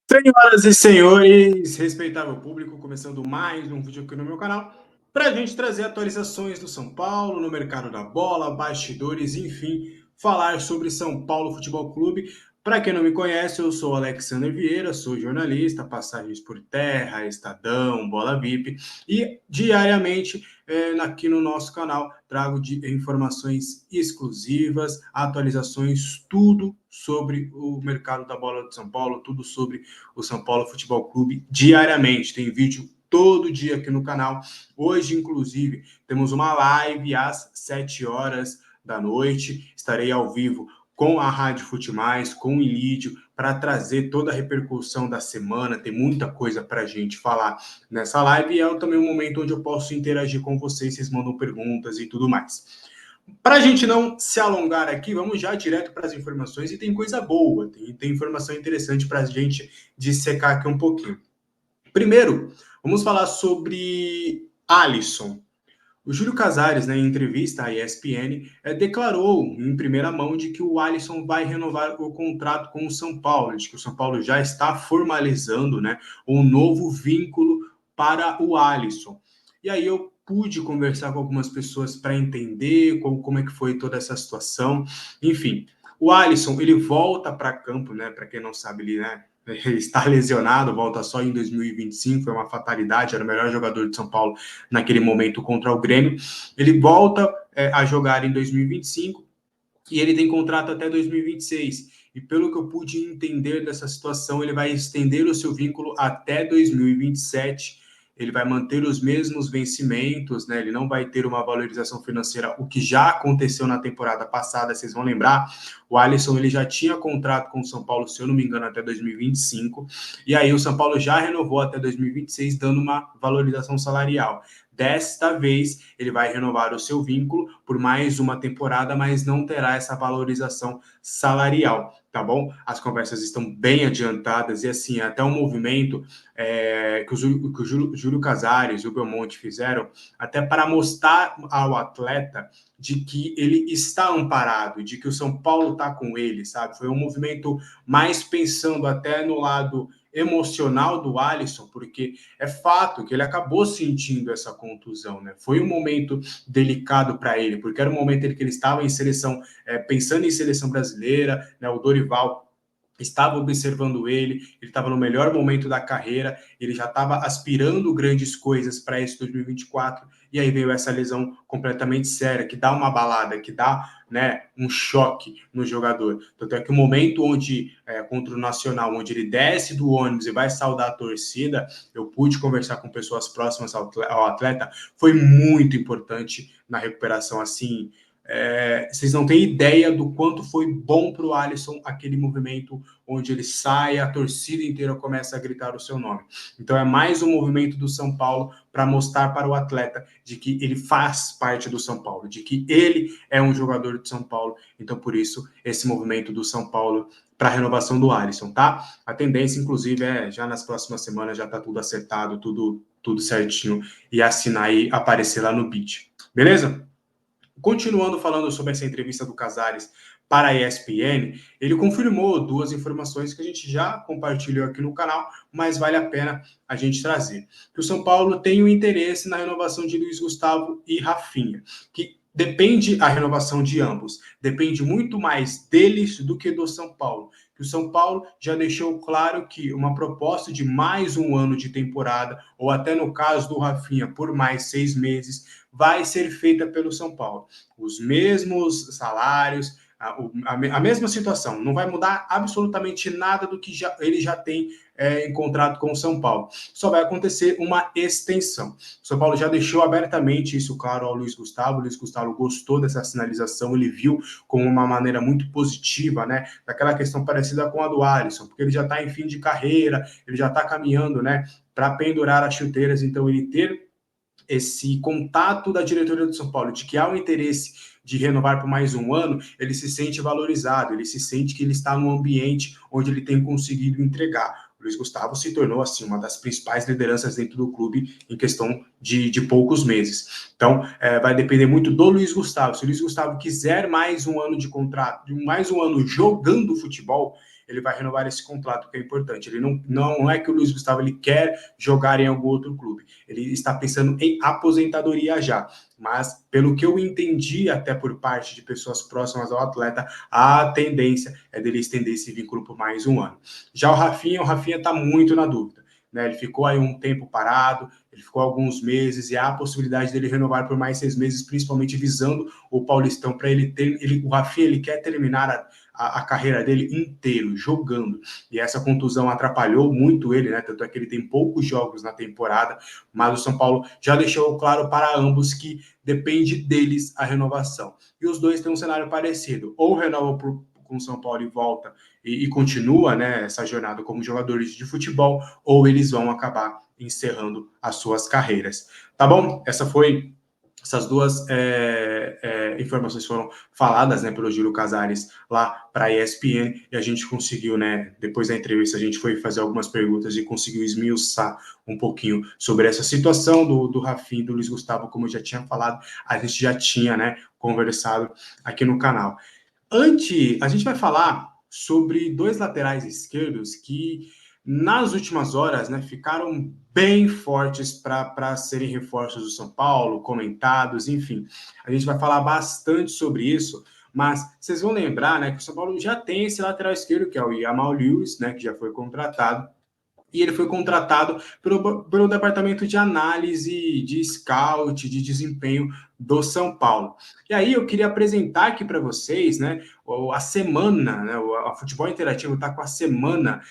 Senhoras e senhores, respeitável público, começando mais um vídeo aqui no meu canal, para a gente trazer atualizações do São Paulo, no mercado da bola, bastidores, enfim, falar sobre São Paulo Futebol Clube. Para quem não me conhece, eu sou Alexander Vieira, sou jornalista, passagens por terra, Estadão, Bola VIP, e diariamente aqui no nosso canal trago informações exclusivas, atualizações, tudo sobre o mercado da bola de São Paulo, tudo sobre o São Paulo Futebol Clube diariamente. Tem vídeo todo dia aqui no canal. Hoje, inclusive, temos uma live às 7 horas da noite. Estarei ao vivo com a Rádio Futimais, com o Ilídio, para trazer toda a repercussão da semana. Tem muita coisa para a gente falar nessa live e é também um momento onde eu posso interagir com vocês, vocês mandam perguntas e tudo mais. Para a gente não se alongar aqui, vamos já direto para as informações e tem coisa boa, tem informação interessante para a gente dissecar aqui um pouquinho. Primeiro, vamos falar sobre Alisson. O Júlio Casares, em entrevista à ESPN, declarou em primeira mão de que o Alisson vai renovar o contrato com o São Paulo, de que o São Paulo já está formalizando um novo vínculo para o Alisson. E aí eu pude conversar com algumas pessoas para entender como é que foi toda essa situação. Enfim, o Alisson, ele volta para campo, para quem não sabe, ele está lesionado, volta só em 2025, foi uma fatalidade, era o melhor jogador de São Paulo naquele momento contra o Grêmio. Ele volta a jogar em 2025 e ele tem contrato até 2026. E pelo que eu pude entender dessa situação, ele vai estender o seu vínculo até 2027. Ele vai manter os mesmos vencimentos, Ele não vai ter uma valorização financeira, o que já aconteceu na temporada passada, vocês vão lembrar. O Alisson, ele já tinha contrato com o São Paulo, se eu não me engano, até 2025. E aí o São Paulo já renovou até 2026, dando uma valorização salarial. Desta vez, ele vai renovar o seu vínculo por mais uma temporada, mas não terá essa valorização salarial, tá bom? As conversas estão bem adiantadas e, assim, até um movimento que o Júlio Casares e o Belmonte fizeram, até para mostrar ao atleta de que ele está amparado, de que o São Paulo está com ele, sabe? Foi um movimento mais pensando até no lado emocional do Alisson, porque é fato que ele acabou sentindo essa contusão, Foi um momento delicado para ele, porque era um momento em que ele estava em seleção, pensando em seleção brasileira, O Dorival estava observando ele estava no melhor momento da carreira, ele já estava aspirando grandes coisas para esse 2024, e aí veio essa lesão completamente séria, que dá uma balada, que dá um choque no jogador. Tanto é que o momento onde, contra o Nacional, onde ele desce do ônibus e vai saudar a torcida, eu pude conversar com pessoas próximas ao atleta, foi muito importante na recuperação, assim. Vocês não têm ideia do quanto foi bom para o Alisson aquele movimento onde ele sai, a torcida inteira começa a gritar o seu nome. Então é mais um movimento do São Paulo para mostrar para o atleta de que ele faz parte do São Paulo, de que ele é um jogador de São Paulo. Então por isso esse movimento do São Paulo para a renovação do Alisson, tá? A tendência, inclusive, já nas próximas semanas já está tudo acertado, tudo certinho, e assinar e aparecer lá no BID. Beleza? Continuando falando sobre essa entrevista do Casares para a ESPN, ele confirmou duas informações que a gente já compartilhou aqui no canal, mas vale a pena a gente trazer. Que o São Paulo tem um interesse na renovação de Luiz Gustavo e Rafinha, que depende a renovação de ambos, depende muito mais deles do que do São Paulo. Que o São Paulo já deixou claro que uma proposta de mais um ano de temporada, ou até no caso do Rafinha, por mais 6 meses, vai ser feita pelo São Paulo. Os mesmos salários, a mesma situação, não vai mudar absolutamente nada do que ele já tem em contrato com o São Paulo. Só vai acontecer uma extensão. O São Paulo já deixou abertamente isso claro ao Luiz Gustavo. O Luiz Gustavo gostou dessa sinalização, ele viu como uma maneira muito positiva, daquela questão parecida com a do Alisson, porque ele já está em fim de carreira, ele já está caminhando, para pendurar as chuteiras, então ele ter esse contato da diretoria do São Paulo, de que há um interesse de renovar por mais um ano, ele se sente valorizado, ele se sente que ele está num ambiente onde ele tem conseguido entregar. O Luiz Gustavo se tornou, assim, uma das principais lideranças dentro do clube em questão de poucos meses. Então, vai depender muito do Luiz Gustavo. Se o Luiz Gustavo quiser mais um ano de contrato, mais um ano jogando futebol, ele vai renovar esse contrato, que é importante. Ele não é que o Luiz Gustavo ele quer jogar em algum outro clube, ele está pensando em aposentadoria já. Mas, pelo que eu entendi, até por parte de pessoas próximas ao atleta, a tendência é dele estender esse vínculo por mais um ano. Já o Rafinha está muito na dúvida. Né? Ele ficou aí um tempo parado, ele ficou alguns meses, e há a possibilidade dele renovar por mais 6 meses, principalmente visando o Paulistão, para o Rafinha ele quer terminar a carreira dele inteiro, jogando. E essa contusão atrapalhou muito ele, né? Tanto é que ele tem poucos jogos na temporada, mas o São Paulo já deixou claro para ambos que depende deles a renovação. E os dois têm um cenário parecido. Ou renova com o São Paulo e volta e continua, né, essa jornada como jogadores de futebol, ou eles vão acabar encerrando as suas carreiras. Tá bom? Essas duas informações foram faladas, né, pelo Júlio Casares lá para a ESPN, e a gente conseguiu, né, depois da entrevista, a gente foi fazer algumas perguntas e conseguiu esmiuçar um pouquinho sobre essa situação do Rafinha e do Luiz Gustavo, como eu já tinha falado, a gente já tinha, né, conversado aqui no canal. A gente vai falar sobre dois laterais esquerdos que, nas últimas horas, né, ficaram bem fortes para serem reforços do São Paulo, comentados, enfim. A gente vai falar bastante sobre isso, mas vocês vão lembrar, né, que o São Paulo já tem esse lateral esquerdo, que é o Jamal Lewis, né, que já foi contratado, e ele foi contratado pelo departamento de análise, de scout, de desempenho do São Paulo. E aí eu queria apresentar aqui para vocês, né, a semana, né, a Futebol Interativo está com a semana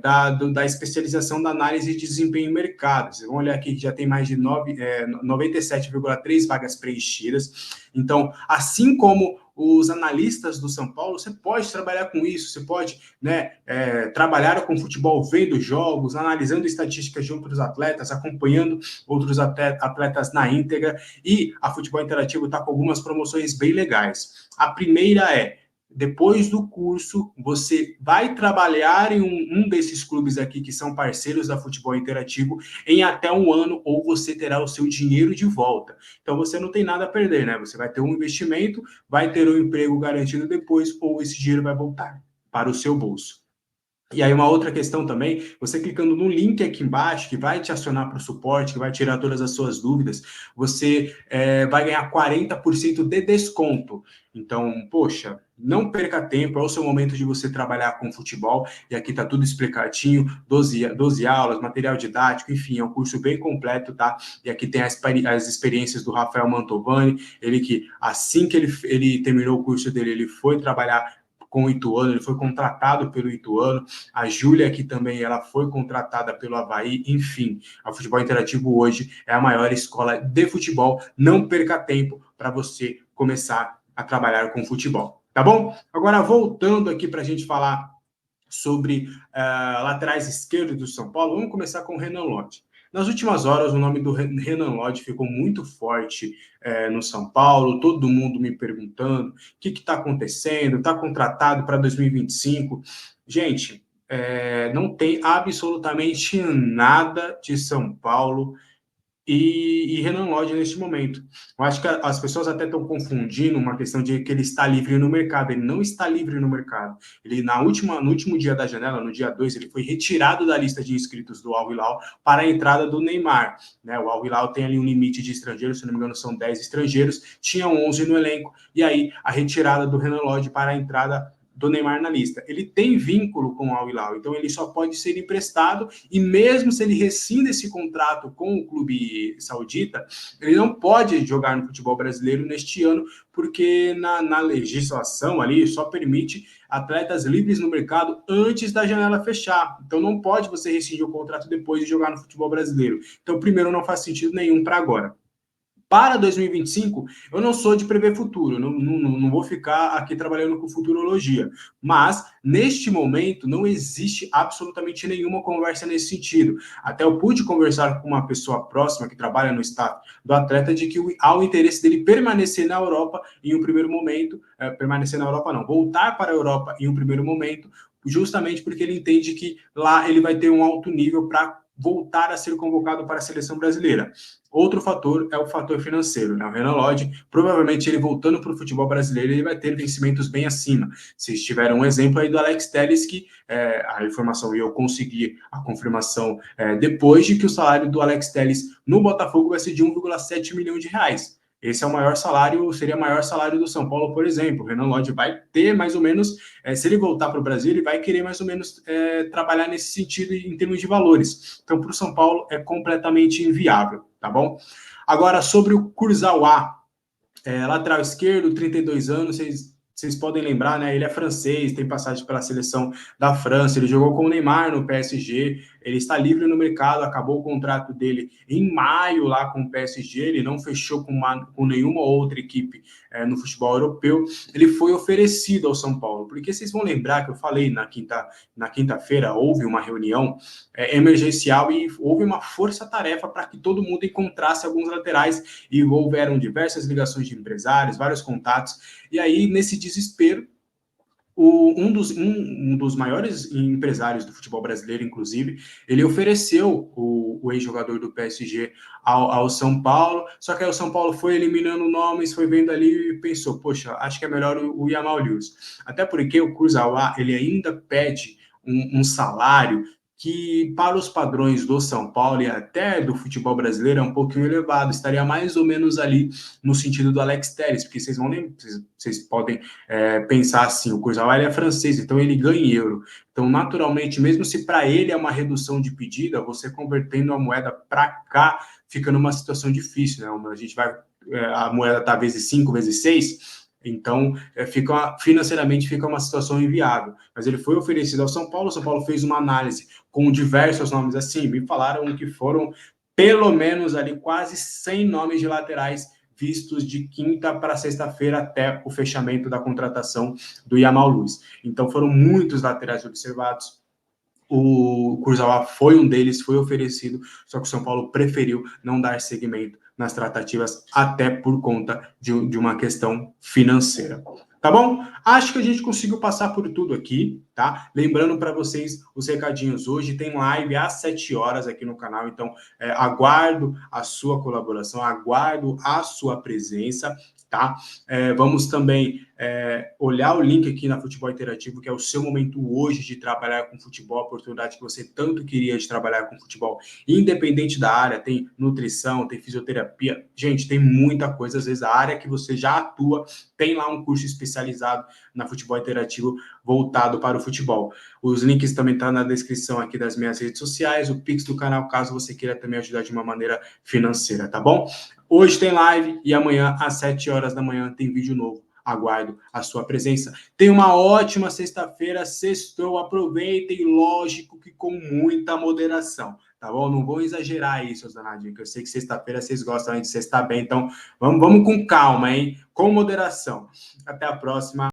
da especialização da análise de desempenho em mercado. Vocês vão olhar aqui que já tem mais de 97,3 vagas preenchidas. Então, assim como os analistas do São Paulo, você pode trabalhar com isso, você pode, né, trabalhar com futebol, vendo jogos, analisando estatísticas de outros atletas, acompanhando outros atletas na íntegra, e a Futebol Interativo está com algumas promoções bem legais. A primeira é: depois do curso, você vai trabalhar em um desses clubes aqui que são parceiros da Futebol Interativo em até um ano, ou você terá o seu dinheiro de volta. Então você não tem nada a perder, né? Você vai ter um investimento, vai ter um emprego garantido depois, ou esse dinheiro vai voltar para o seu bolso. E aí uma outra questão também, você clicando no link aqui embaixo, que vai te acionar para o suporte, que vai tirar todas as suas dúvidas, você vai ganhar 40% de desconto. Então, poxa, não perca tempo, é o seu momento de você trabalhar com futebol, e aqui está tudo explicadinho, 12 aulas, material didático, enfim, é um curso bem completo, tá? E aqui tem as experiências do Rafael Mantovani, ele que assim que ele terminou o curso dele, ele foi trabalhar com o Ituano, ele foi contratado pelo Ituano, a Júlia aqui também, ela foi contratada pelo Avaí, enfim, a Futebol Interativo hoje é a maior escola de futebol, não perca tempo para você começar a trabalhar com futebol, tá bom? Agora, voltando aqui para a gente falar sobre laterais esquerdos do São Paulo, vamos começar com o Renan Lodge. Nas últimas horas, o nome do Renan Lodge ficou muito forte no São Paulo, todo mundo me perguntando o que está acontecendo, está contratado para 2025. Gente, não tem absolutamente nada de São Paulo e Renan Lodge neste momento. Eu acho que as pessoas até estão confundindo uma questão de que ele está livre no mercado. Ele não está livre no mercado. Ele, no último dia da janela, no dia 2, ele foi retirado da lista de inscritos do Al Hilal para a entrada do Neymar. Né? O Al Hilal tem ali um limite de estrangeiros, se não me engano são 10 estrangeiros, tinham 11 no elenco, e aí a retirada do Renan Lodge para a entrada do Neymar na lista. Ele tem vínculo com o Al Hilal, então ele só pode ser emprestado, e mesmo se ele rescinda esse contrato com o clube saudita, ele não pode jogar no futebol brasileiro neste ano, porque na legislação ali só permite atletas livres no mercado antes da janela fechar. Então não pode você rescindir o contrato depois de jogar no futebol brasileiro. Então, primeiro, não faz sentido nenhum para agora. Para 2025, eu não sou de prever futuro, não vou ficar aqui trabalhando com futurologia, mas neste momento não existe absolutamente nenhuma conversa nesse sentido. Até eu pude conversar com uma pessoa próxima que trabalha no staff do atleta de que há o interesse dele permanecer na Europa em um primeiro momento, permanecer na Europa não, voltar para a Europa em um primeiro momento, justamente porque ele entende que lá ele vai ter um alto nível para voltar a ser convocado para a seleção brasileira. Outro fator é o fator financeiro, né? O Renan Lodge, provavelmente ele voltando para o futebol brasileiro, ele vai ter vencimentos bem acima. Vocês tiveram um exemplo aí do Alex Telles, que a informação e eu consegui a confirmação depois de que o salário do Alex Telles no Botafogo vai ser de 1,7 milhão de reais. Esse é o maior salário, seria o maior salário do São Paulo, por exemplo. O Renan Lodge vai ter mais ou menos, se ele voltar para o Brasil, ele vai querer mais ou menos trabalhar nesse sentido em termos de valores. Então, para o São Paulo é completamente inviável, tá bom? Agora, sobre o Kurzawa, lateral esquerdo, 32 anos, vocês podem lembrar, né? Ele é francês, tem passagem pela seleção da França, ele jogou com o Neymar no PSG, ele está livre no mercado, acabou o contrato dele em maio lá com o PSG, ele não fechou com nenhuma outra equipe no futebol europeu, ele foi oferecido ao São Paulo, porque vocês vão lembrar que eu falei na quinta-feira, houve uma reunião emergencial e houve uma força-tarefa para que todo mundo encontrasse alguns laterais e houveram diversas ligações de empresários, vários contatos, e aí nesse desespero, um dos maiores empresários do futebol brasileiro, inclusive, ele ofereceu o ex-jogador do PSG ao São Paulo, só que aí o São Paulo foi eliminando nomes, foi vendo ali e pensou, poxa, acho que é melhor o Yamal Lewis. Até porque o Kurzawa, ele ainda pede um salário que para os padrões do São Paulo e até do futebol brasileiro é um pouquinho elevado, estaria mais ou menos ali no sentido do Alex Telles, porque vocês podem pensar assim, o Kurzawa é francês, então ele ganha em euro. Então, naturalmente, mesmo se para ele é uma redução de pedida, você convertendo a moeda para cá, fica numa situação difícil, né? A gente vai, a moeda está vezes 5, vezes 6, então financeiramente fica uma situação inviável. Mas ele foi oferecido ao São Paulo, o São Paulo fez uma análise com diversos nomes assim, me falaram que foram pelo menos ali quase 100 nomes de laterais vistos de quinta para sexta-feira até o fechamento da contratação do Yamal Lewis. Então foram muitos laterais observados. O Kurzawa foi um deles, foi oferecido, só que o São Paulo preferiu não dar seguimento nas tratativas, até por conta de uma questão financeira. Tá bom? Acho que a gente conseguiu passar por tudo aqui, tá? Lembrando para vocês os recadinhos. Hoje tem live às 7 horas aqui no canal, então aguardo a sua colaboração, aguardo a sua presença, tá? Vamos também olhar o link aqui na Futebol Interativo, que é o seu momento hoje de trabalhar com futebol, a oportunidade que você tanto queria de trabalhar com futebol, independente da área, tem nutrição, tem fisioterapia, gente, tem muita coisa, às vezes a área que você já atua, tem lá um curso especializado na Futebol Interativo voltado para o futebol. Os links também estão na descrição aqui das minhas redes sociais, o Pix do canal, caso você queira também ajudar de uma maneira financeira, tá bom? Hoje tem live e amanhã às 7 horas da manhã tem vídeo novo. Aguardo a sua presença. Tenha uma ótima sexta-feira, sextou, aproveitem, lógico que com muita moderação, tá bom? Não vou exagerar aí, seus danadinhos, que eu sei que sexta-feira vocês gostam de sextar bem, então vamos com calma, hein? Com moderação. Até a próxima.